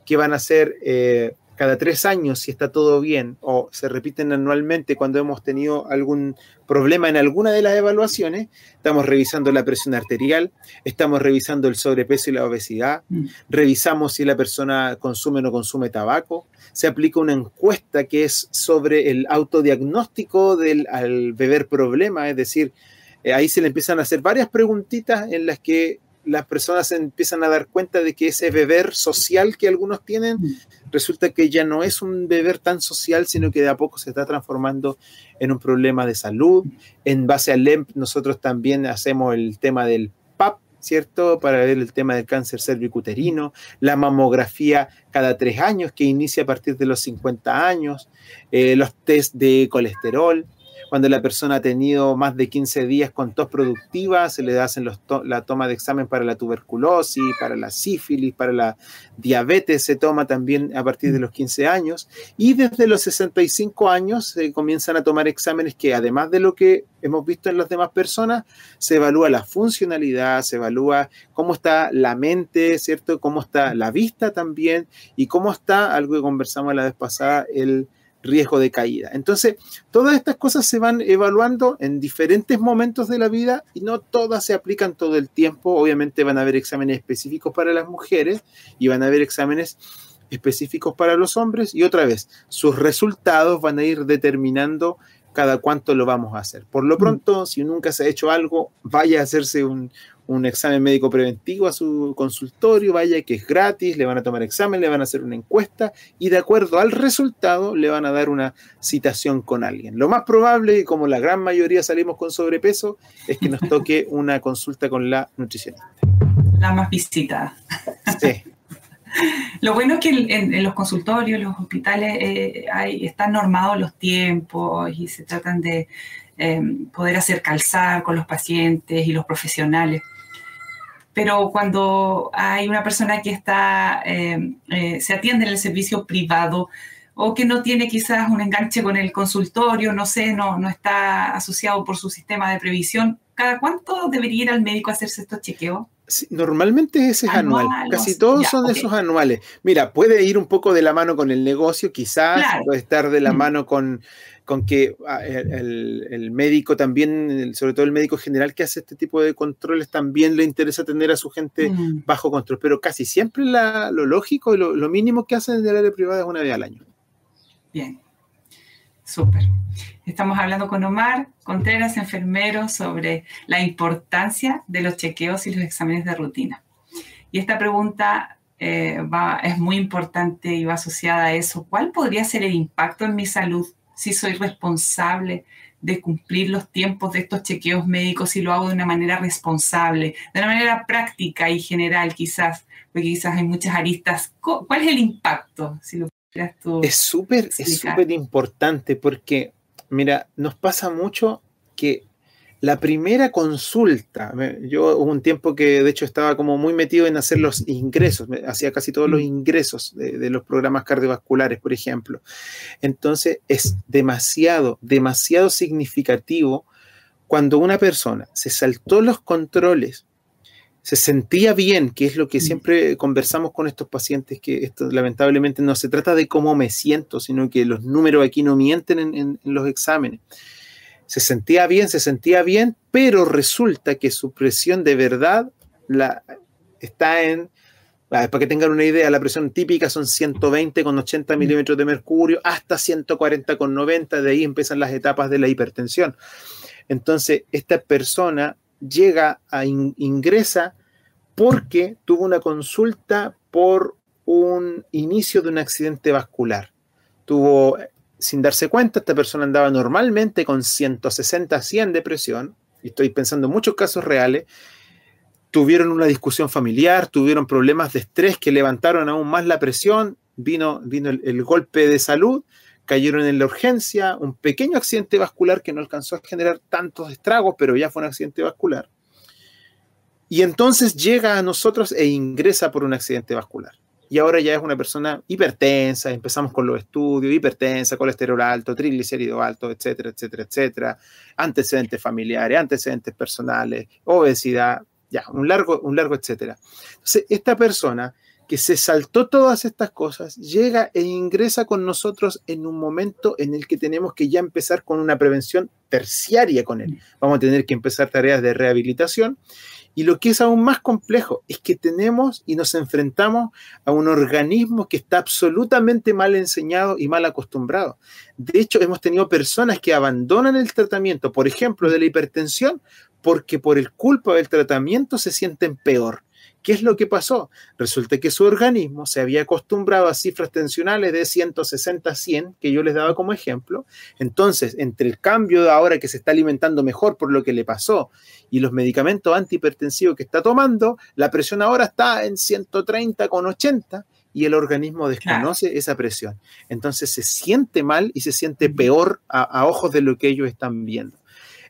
que van a ser cada 3 años si está todo bien, o se repiten anualmente cuando hemos tenido algún problema en alguna de las evaluaciones. Estamos revisando la presión arterial, estamos revisando el sobrepeso y la obesidad, revisamos si la persona consume o no consume tabaco, se aplica una encuesta que es sobre el autodiagnóstico al beber problema, es decir, ahí se le empiezan a hacer varias preguntitas en las que las personas se empiezan a dar cuenta de que ese beber social que algunos tienen, resulta que ya no es un beber tan social, sino que de a poco se está transformando en un problema de salud. En base al LEMP, nosotros también hacemos el tema del PAP, ¿cierto? Para ver el tema del cáncer cervicuterino, la mamografía cada 3 años, que inicia a partir de los 50 años, los test de colesterol. Cuando la persona ha tenido más de 15 días con tos productiva, se le hacen la toma de examen para la tuberculosis, para la sífilis, para la diabetes, se toma también a partir de los 15 años. Y desde los 65 años se comienzan a tomar exámenes que, además de lo que hemos visto en las demás personas, se evalúa la funcionalidad, se evalúa cómo está la mente, ¿cierto? Cómo está la vista también y cómo está, algo que conversamos la vez pasada, el riesgo de caída. Entonces, todas estas cosas se van evaluando en diferentes momentos de la vida y no todas se aplican todo el tiempo. Obviamente van a haber exámenes específicos para las mujeres y van a haber exámenes específicos para los hombres y otra vez, sus resultados van a ir determinando cada cuánto lo vamos a hacer. Por lo pronto, si nunca se ha hecho algo, vaya a hacerse un examen médico preventivo a su consultorio, vaya que es gratis, le van a tomar examen, le van a hacer una encuesta y de acuerdo al resultado le van a dar una citación con alguien. Lo más probable, como la gran mayoría salimos con sobrepeso, es que nos toque una consulta con la nutricionista. La más visitada. Sí. Lo bueno es que en los consultorios, los hospitales, están normados los tiempos y se tratan de poder hacer calzar con los pacientes y los profesionales. Pero cuando hay una persona que se atiende en el servicio privado o que no tiene quizás un enganche con el consultorio, no sé, no está asociado por su sistema de previsión, ¿cada cuánto debería ir al médico a hacerse estos chequeos? Sí, normalmente ese es anual, casi todos son esos anuales. Mira, puede ir un poco de la mano con el negocio, quizás, claro. Puede estar de la mano con que el médico también, sobre todo el médico general que hace este tipo de controles, también le interesa tener a su gente bajo control, pero casi siempre lo lógico y lo mínimo que hacen en el área privada es una vez al año. Bien, súper. Estamos hablando con Omar Contreras, enfermero, sobre la importancia de los chequeos y los exámenes de rutina. Y esta pregunta es muy importante y va asociada a eso. ¿Cuál podría ser el impacto en mi salud si soy responsable de cumplir los tiempos de estos chequeos médicos, si lo hago de una manera responsable, de una manera práctica y general quizás, porque quizás hay muchas aristas? ¿Cuál es el impacto? Si lo pudieras tú explicar. Es súper importante porque, mira, nos pasa mucho que la primera consulta, yo hubo un tiempo que de hecho estaba como muy metido en hacer los ingresos, hacía casi todos los ingresos de los programas cardiovasculares, por ejemplo. Entonces es demasiado significativo cuando una persona se saltó los controles, se sentía bien, que es lo que siempre conversamos con estos pacientes, que esto lamentablemente no se trata de cómo me siento, sino que los números aquí no mienten en los exámenes. Se sentía bien, pero resulta que su presión de verdad está en, para que tengan una idea, la presión típica son 120 con 80 milímetros de mercurio hasta 140 con 90, de ahí empiezan las etapas de la hipertensión. Entonces, esta persona ingresa porque tuvo una consulta por un inicio de un accidente vascular. Sin darse cuenta, esta persona andaba normalmente con 160 a 100 de presión, y estoy pensando en muchos casos reales, tuvieron una discusión familiar, tuvieron problemas de estrés que levantaron aún más la presión, vino el golpe de salud, cayeron en la urgencia, un pequeño accidente vascular que no alcanzó a generar tantos estragos, pero ya fue un accidente vascular. Y entonces llega a nosotros e ingresa por un accidente vascular. Y ahora ya es una persona hipertensa, empezamos con los estudios, hipertensa, colesterol alto, triglicéridos altos, etcétera, etcétera, etcétera, antecedentes familiares, antecedentes personales, obesidad, ya, un largo, etcétera. Entonces, esta persona que se saltó todas estas cosas, llega e ingresa con nosotros en un momento en el que tenemos que ya empezar con una prevención terciaria con él. Vamos a tener que empezar tareas de rehabilitación. Y lo que es aún más complejo es que tenemos y nos enfrentamos a un organismo que está absolutamente mal enseñado y mal acostumbrado. De hecho, hemos tenido personas que abandonan el tratamiento, por ejemplo, de la hipertensión, porque por el culpa del tratamiento se sienten peor. ¿Qué es lo que pasó? Resulta que su organismo se había acostumbrado a cifras tensionales de 160 a 100, que yo les daba como ejemplo. Entonces, entre el cambio de ahora que se está alimentando mejor por lo que le pasó y los medicamentos antihipertensivos que está tomando, la presión ahora está en 130 con 80 y el organismo desconoce esa presión. Entonces se siente mal y se siente peor a ojos de lo que ellos están viendo.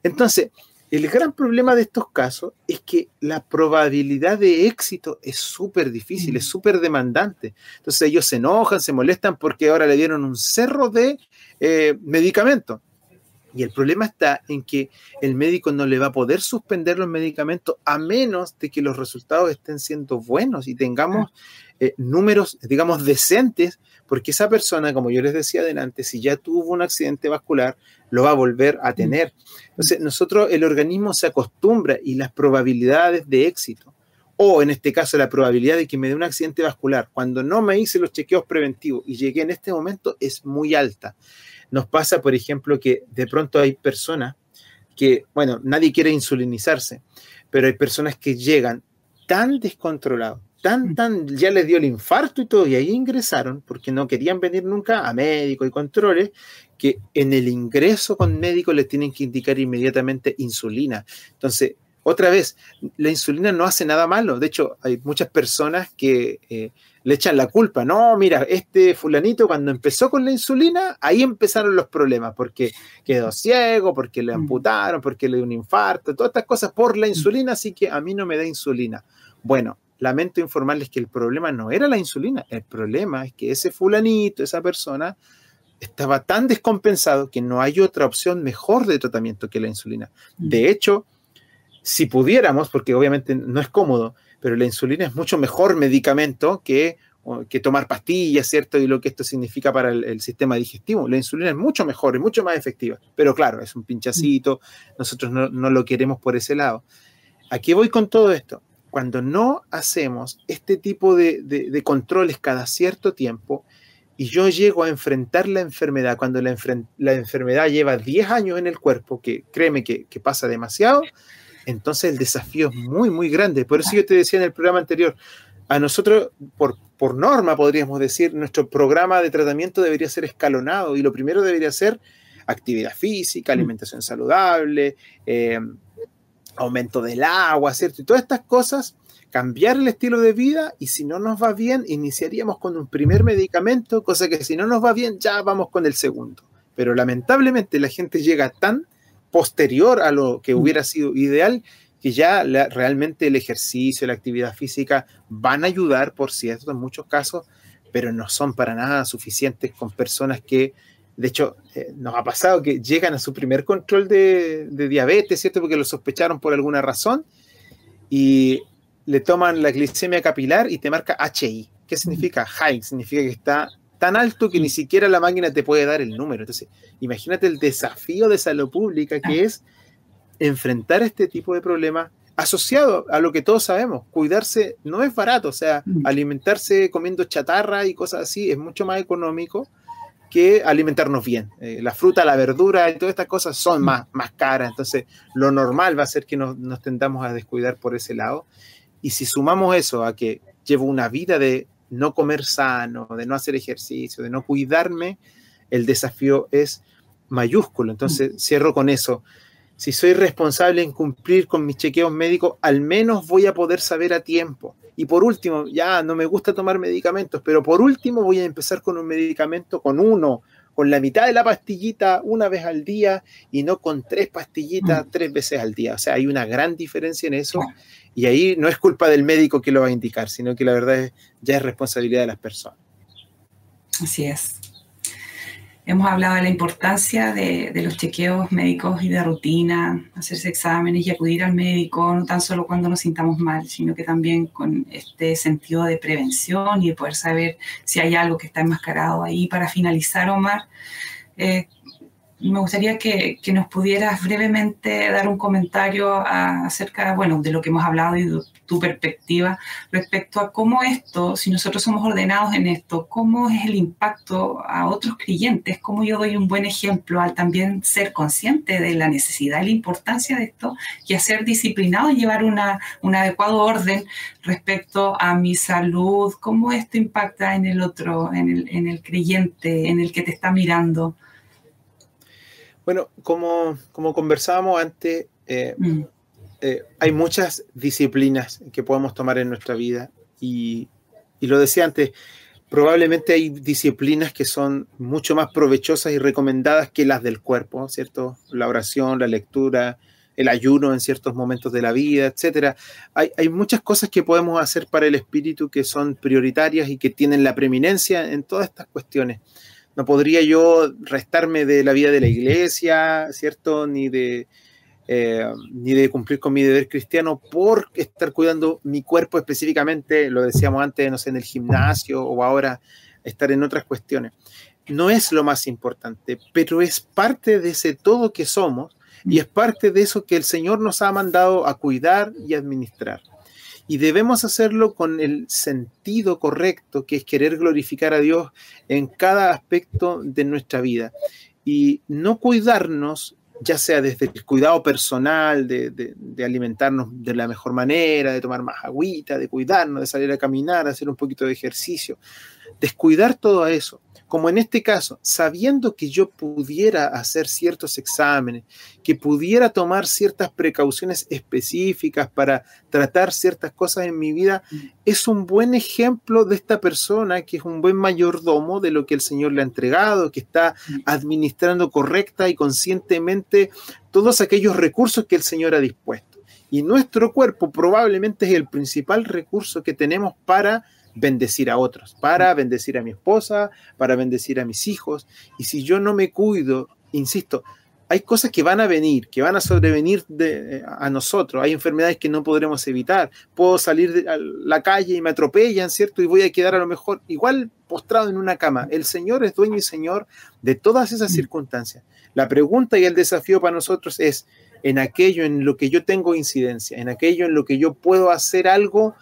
Entonces, el gran problema de estos casos es que la probabilidad de éxito es súper difícil, es súper demandante. Entonces ellos se enojan, se molestan porque ahora le dieron un cerro de medicamentos. Y el problema está en que el médico no le va a poder suspender los medicamentos a menos de que los resultados estén siendo buenos y tengamos números, digamos, decentes, porque esa persona, como yo les decía adelante, si ya tuvo un accidente vascular, lo va a volver a tener. Entonces, el organismo se acostumbra y las probabilidades de éxito, o en este caso la probabilidad de que me dé un accidente vascular, cuando no me hice los chequeos preventivos y llegué en este momento, es muy alta. Nos pasa, por ejemplo, que de pronto hay personas que, bueno, nadie quiere insulinizarse, pero hay personas que llegan tan descontrolados, ya les dio el infarto y todo, y ahí ingresaron porque no querían venir nunca a médico y controles, que en el ingreso con médico les tienen que indicar inmediatamente insulina. Entonces, otra vez, la insulina no hace nada malo. De hecho, hay muchas personas que le echan la culpa. No, mira, este fulanito cuando empezó con la insulina, ahí empezaron los problemas, porque quedó ciego, porque le amputaron, porque le dio un infarto, todas estas cosas por la insulina, así que a mí no me da insulina. Bueno, lamento informarles que el problema no era la insulina, el problema es que ese fulanito, esa persona, estaba tan descompensado que no hay otra opción mejor de tratamiento que la insulina. De hecho, si pudiéramos, porque obviamente no es cómodo, pero la insulina es mucho mejor medicamento que tomar pastillas, ¿cierto? Y lo que esto significa para el sistema digestivo. La insulina es mucho mejor, es mucho más efectiva. Pero claro, es un pinchacito, nosotros no lo queremos por ese lado. ¿A qué voy con todo esto? Cuando no hacemos este tipo de controles cada cierto tiempo y yo llego a enfrentar la enfermedad, cuando la enfermedad lleva 10 años en el cuerpo, que créeme que pasa demasiado, entonces el desafío es muy, muy grande. Por eso yo te decía en el programa anterior, a nosotros, por norma, podríamos decir, nuestro programa de tratamiento debería ser escalonado y lo primero debería ser actividad física, alimentación saludable, aumento del agua, ¿cierto? Y todas estas cosas, cambiar el estilo de vida y si no nos va bien, iniciaríamos con un primer medicamento, cosa que si no nos va bien, ya vamos con el segundo. Pero lamentablemente la gente llega tan posterior a lo que hubiera sido ideal, que ya realmente el ejercicio, la actividad física van a ayudar, por cierto, en muchos casos, pero no son para nada suficientes con personas que, de hecho, nos ha pasado que llegan a su primer control de diabetes, ¿cierto? Porque lo sospecharon por alguna razón y le toman la glicemia capilar y te marca HI. ¿Qué significa? High, significa que está tan alto que ni siquiera la máquina te puede dar el número. Entonces, imagínate el desafío de salud pública que es enfrentar este tipo de problemas asociado a lo que todos sabemos. Cuidarse no es barato, o sea, alimentarse comiendo chatarra y cosas así es mucho más económico que alimentarnos bien. La fruta, la verdura y todas estas cosas son más caras, entonces lo normal va a ser que nos tendamos a descuidar por ese lado. Y si sumamos eso a que llevo una vida de no comer sano, de no hacer ejercicio, de no cuidarme, el desafío es mayúsculo. Entonces, cierro con eso. Si soy responsable en cumplir con mis chequeos médicos, al menos voy a poder saber a tiempo. Y por último, ya no me gusta tomar medicamentos, pero por último voy a empezar con un medicamento, con la mitad de la pastillita una vez al día y no con 3 pastillitas 3 veces al día. O sea, hay una gran diferencia en eso. Y ahí no es culpa del médico que lo va a indicar, sino que la verdad ya es responsabilidad de las personas. Así es. Hemos hablado de la importancia de los chequeos médicos y de rutina, hacerse exámenes y acudir al médico, no tan solo cuando nos sintamos mal, sino que también con este sentido de prevención y de poder saber si hay algo que está enmascarado ahí. Para finalizar, Omar, me gustaría que nos pudieras brevemente dar un comentario acerca, bueno, de lo que hemos hablado y de tu perspectiva respecto a cómo esto, si nosotros somos ordenados en esto, cómo es el impacto a otros creyentes, cómo yo doy un buen ejemplo al también ser consciente de la necesidad y la importancia de esto y a ser disciplinado y llevar un adecuado orden respecto a mi salud, cómo esto impacta en el otro, en el creyente, en el que te está mirando. Bueno, como conversábamos antes, hay muchas disciplinas que podemos tomar en nuestra vida y lo decía antes, probablemente hay disciplinas que son mucho más provechosas y recomendadas que las del cuerpo, ¿cierto? La oración, la lectura, el ayuno en ciertos momentos de la vida, etcétera. Hay muchas cosas que podemos hacer para el espíritu que son prioritarias y que tienen la preeminencia en todas estas cuestiones. No podría yo restarme de la vida de la iglesia, ¿cierto? Ni de cumplir con mi deber cristiano por estar cuidando mi cuerpo específicamente, lo decíamos antes, no sé, en el gimnasio o ahora estar en otras cuestiones. No es lo más importante, pero es parte de ese todo que somos y es parte de eso que el Señor nos ha mandado a cuidar y administrar. Y debemos hacerlo con el sentido correcto, que es querer glorificar a Dios en cada aspecto de nuestra vida. Y no cuidarnos, ya sea desde el cuidado personal, de alimentarnos de la mejor manera, de tomar más agüita, de cuidarnos, de salir a caminar, hacer un poquito de ejercicio. Descuidar todo eso, como en este caso, sabiendo que yo pudiera hacer ciertos exámenes, que pudiera tomar ciertas precauciones específicas para tratar ciertas cosas en mi vida, es un buen ejemplo de esta persona que es un buen mayordomo de lo que el Señor le ha entregado, que está administrando correcta y conscientemente todos aquellos recursos que el Señor ha dispuesto. Y nuestro cuerpo probablemente es el principal recurso que tenemos para bendecir a otros, para bendecir a mi esposa, para bendecir a mis hijos. Y si yo no me cuido, insisto, hay cosas que van a venir, que van a sobrevenir a nosotros, hay enfermedades que no podremos evitar, puedo salir a la calle y me atropellan, ¿cierto? Y voy a quedar a lo mejor igual postrado en una cama. El Señor es dueño y Señor de todas esas circunstancias. La pregunta y el desafío para nosotros es, en aquello en lo que yo tengo incidencia, en aquello en lo que yo puedo hacer algo,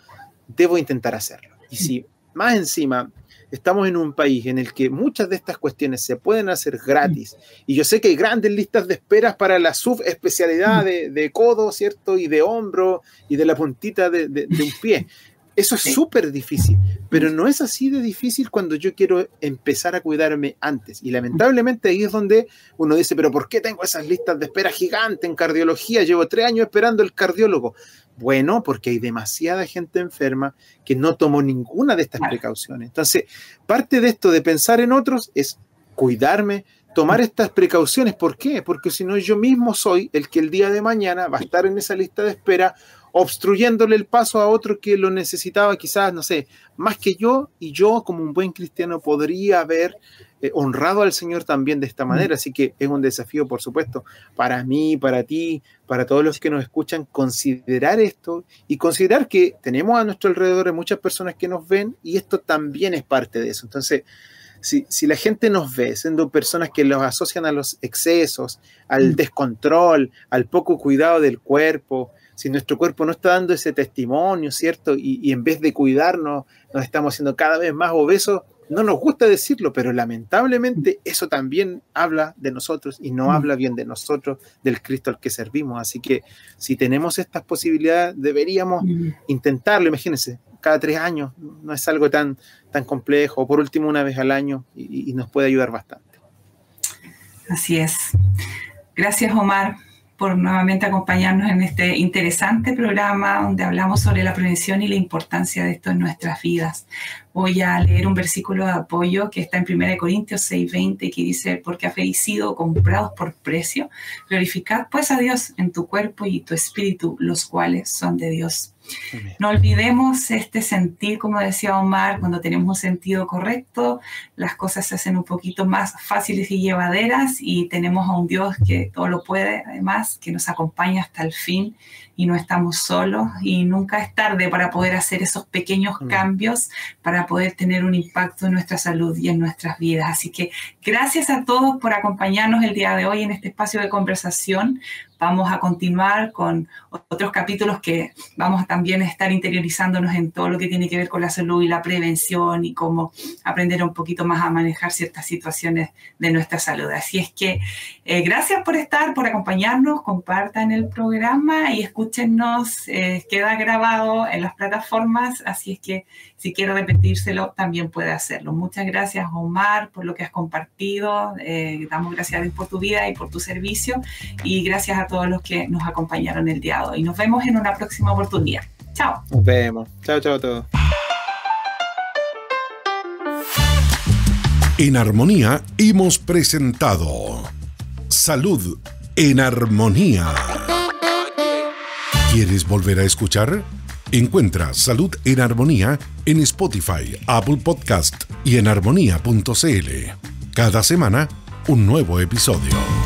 debo intentar hacerlo. Y si más encima estamos en un país en el que muchas de estas cuestiones se pueden hacer gratis, y yo sé que hay grandes listas de esperas para la subespecialidad de codo, ¿cierto? Y de hombro, y de la puntita de un pie. Eso es súper difícil, pero no es así de difícil cuando yo quiero empezar a cuidarme antes. Y lamentablemente ahí es donde uno dice, pero ¿por qué tengo esas listas de espera gigantes en cardiología? Llevo 3 años esperando el cardiólogo. Bueno, porque hay demasiada gente enferma que no tomó ninguna de estas precauciones. Entonces, parte de esto de pensar en otros es cuidarme, tomar estas precauciones. ¿Por qué? Porque si no, yo mismo soy el que el día de mañana va a estar en esa lista de espera obstruyéndole el paso a otro que lo necesitaba quizás, no sé, más que yo, y yo como un buen cristiano podría haber honrado al Señor también de esta manera. Así que es un desafío, por supuesto, para mí, para ti, para todos los que nos escuchan, considerar esto y considerar que tenemos a nuestro alrededor muchas personas que nos ven y esto también es parte de eso. Entonces, si la gente nos ve siendo personas que los asocian a los excesos, al descontrol, al poco cuidado del cuerpo, si nuestro cuerpo no está dando ese testimonio, ¿cierto? Y en vez de cuidarnos, nos estamos haciendo cada vez más obesos, no nos gusta decirlo, pero lamentablemente eso también habla de nosotros y no habla bien de nosotros, del Cristo al que servimos. Así que si tenemos estas posibilidades, deberíamos intentarlo. Imagínense, cada 3 años, no es algo tan complejo, o por último una vez al año, y nos puede ayudar bastante. Así es. Gracias, Omar, por nuevamente acompañarnos en este interesante programa donde hablamos sobre la prevención y la importancia de esto en nuestras vidas. Voy a leer un versículo de apoyo que está en 1 Corintios 6:20 que dice, porque habéis sido comprados por precio, glorificad pues a Dios en tu cuerpo y tu espíritu, los cuales son de Dios. Amén. No olvidemos este sentir, como decía Omar, cuando tenemos un sentido correcto, las cosas se hacen un poquito más fáciles y llevaderas y tenemos a un Dios que todo lo puede, además, que nos acompaña hasta el fin y no estamos solos y nunca es tarde para poder hacer esos pequeños cambios para poder tener un impacto en nuestra salud y en nuestras vidas. Así que Gracias a todos por acompañarnos el día de hoy en este espacio de conversación. Vamos a continuar con otros capítulos que vamos a también estar interiorizándonos en todo lo que tiene que ver con la salud y la prevención y cómo aprender un poquito más a manejar ciertas situaciones de nuestra salud. Así es que gracias por estar, por acompañarnos, compartan el programa y escúchenos. Queda grabado en las plataformas, así es que si quiere repetírselo también puede hacerlo. Muchas gracias, Omar, por lo que has compartido. Damos gracias a Dios por tu vida y por tu servicio, y gracias a todos los que nos acompañaron el día de hoy. Nos vemos en una próxima oportunidad. Chao. Nos vemos. Chao, chao a todos. En Armonía hemos presentado Salud en Armonía. ¿Quieres volver a escuchar? Encuentra Salud en Armonía en Spotify, Apple Podcast y en armonía.cl. Cada semana, un nuevo episodio.